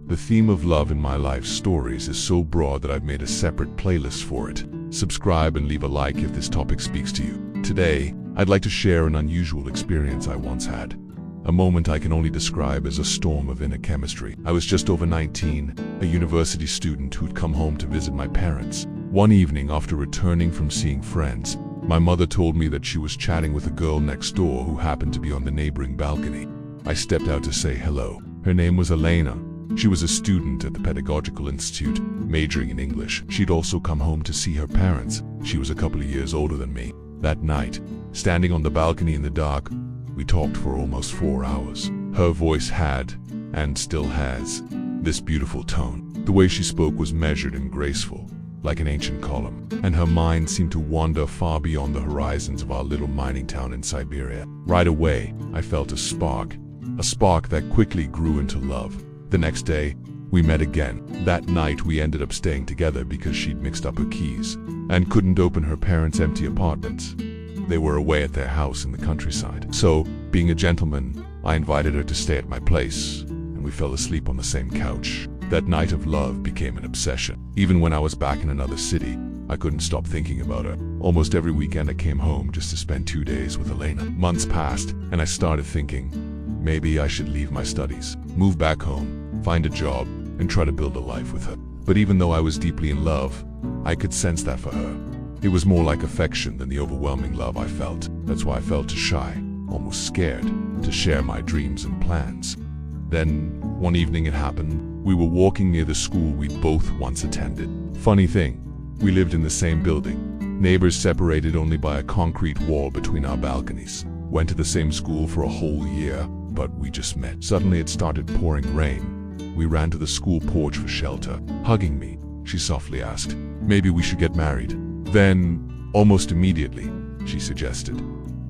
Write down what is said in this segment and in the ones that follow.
The theme of love in my life stories is so broad that I've made a separate playlist for it. Subscribe and leave a like if this topic speaks to you. Today, I'd like to share an unusual experience I once had. A moment I can only describe as a storm of inner chemistry. I was just over 19, a university student who'd come home to visit my parents. One evening, after returning from seeing friends, my mother told me that she was chatting with a girl next door who happened to be on the neighboring balcony. I stepped out to say hello. Her name was Lena. She was a student at the Pedagogical Institute, majoring in English. She'd also come home to see her parents. She was a couple of years older than me. That night, standing on the balcony in the dark, we talked for almost 4 hours. Her voice had, and still has, this beautiful tone. The way she spoke was measured and graceful, like an ancient column, and her mind seemed to wander far beyond the horizons of our little mining town in Siberia. Right away, I felt a spark that quickly grew into love. The next day, we met again. That night, we ended up staying together because she'd mixed up her keys and couldn't open her parents' empty apartment. They were away at their house in the countryside. So, being a gentleman, I invited her to stay at my place, and we fell asleep on the same couch. That night of love became an obsession. Even when I was back in another city, I couldn't stop thinking about her. Almost every weekend I came home just to spend 2 days with Lena. Months passed, and I started thinking, maybe I should leave my studies, move back home, find a job, and try to build a life with her. But even though I was deeply in love, I could sense that for her. It was more like affection than the overwhelming love I felt. That's why I felt too shy, almost scared, to share my dreams and plans. Then, one evening it happened. We were walking near the school we'd both once attended. Funny thing, we lived in the same building, neighbors separated only by a concrete wall between our balconies. Went to the same school for a whole year, but we just met. Suddenly it started pouring rain. We ran to the school porch for shelter. Hugging me, she softly asked, maybe we should get married. Then, almost immediately, she suggested,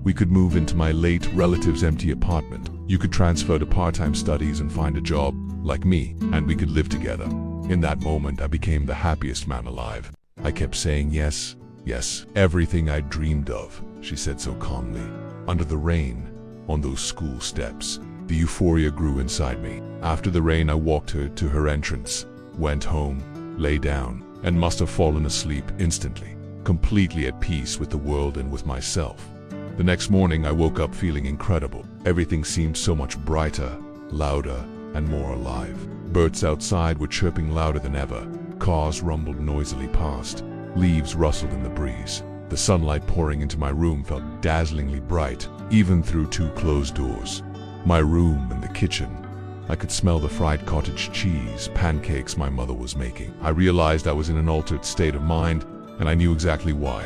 we could move into my late relative's empty apartment. You could transfer to part-time studies and find a job, like me, and we could live together. In that moment, I became the happiest man alive. I kept saying yes, yes, everything I dreamed of, she said so calmly. Under the rain, on those school steps, the euphoria grew inside me. After the rain, I walked her to her entrance, went home, lay down, and must have fallen asleep instantly, completely at peace with the world and with myself. The next morning, I woke up feeling incredible. Everything seemed so much brighter, louder, and more alive. Birds outside were chirping louder than ever. Cars rumbled noisily past. Leaves rustled in the breeze. The sunlight pouring into my room felt dazzlingly bright, even through 2 closed doors. My room and the kitchen. I could smell the fried cottage cheese, pancakes my mother was making. I realized I was in an altered state of mind, and I knew exactly why.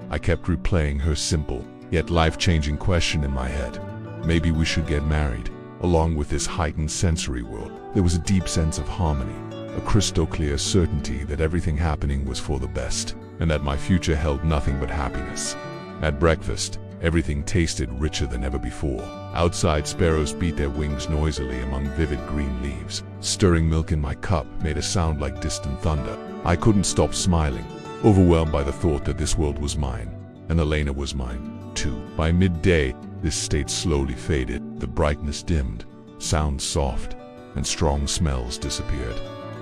I kept replaying her simple, yet life-changing question in my head. Maybe we should get married. Along with this heightened sensory world, there was a deep sense of harmony, a crystal-clear certainty that everything happening was for the best, and that my future held nothing but happiness. At breakfast, everything tasted richer than ever before. Outside, sparrows beat their wings noisily among vivid green leaves. Stirring milk in my cup made a sound like distant thunder. I couldn't stop smiling, overwhelmed by the thought that this world was mine, and Lena was mine, too. By midday, this state slowly faded. The brightness dimmed, sounds soft, and strong smells disappeared.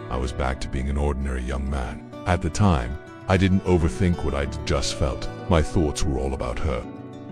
I was back to being an ordinary young man. At the time, I didn't overthink what I'd just felt. My thoughts were all about her.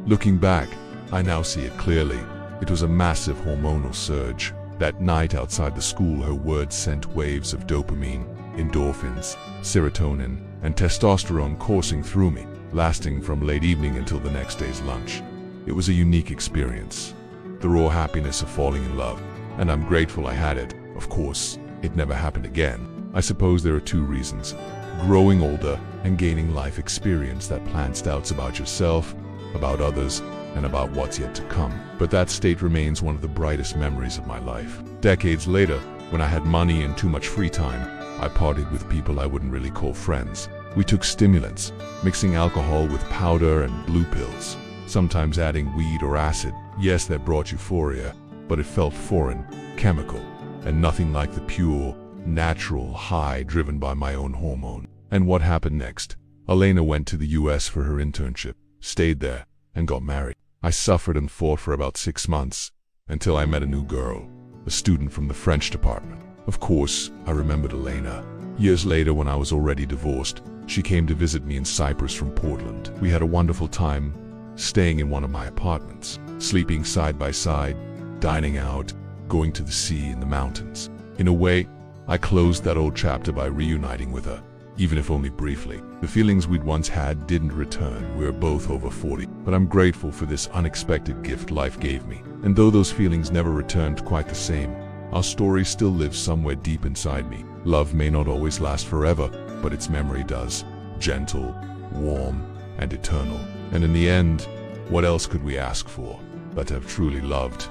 Looking back, I now see it clearly. It was a massive hormonal surge. That night outside the school, her words sent waves of dopamine, endorphins, serotonin, and testosterone coursing through me, lasting from late evening until the next day's lunch. It was a unique experience, the raw happiness of falling in love, and I'm grateful I had it. Of course, it never happened again. I suppose there are 2 reasons: growing older and gaining life experience that plants doubts about yourself, about others, and about what's yet to come. But that state remains one of the brightest memories of my life. Decades later, when I had money and too much free time, I partied with people I wouldn't really call friends. We took stimulants, mixing alcohol with powder and blue pills, sometimes adding weed or acid. Yes, that brought euphoria, but it felt foreign, chemical, and nothing like the pure, natural high driven by my own hormone. And what happened next? Lena went to the US for her internship, stayed there, and got married. I suffered and fought for about 6 months, until I met a new girl, a student from the French department. Of course, I remembered Lena. Years later, when I was already divorced, she came to visit me in Cyprus from Portland. We had a wonderful time staying in one of my apartments, sleeping side by side, dining out, going to the sea and the mountains. In a way, I closed that old chapter by reuniting with her, even if only briefly. The feelings we'd once had didn't return. We were both over 40, but I'm grateful for this unexpected gift life gave me. And though those feelings never returned quite the same, our story still lives somewhere deep inside me. Love may not always last forever, but its memory does. Gentle, warm, and eternal. And in the end, what else could we ask for but to have truly loved?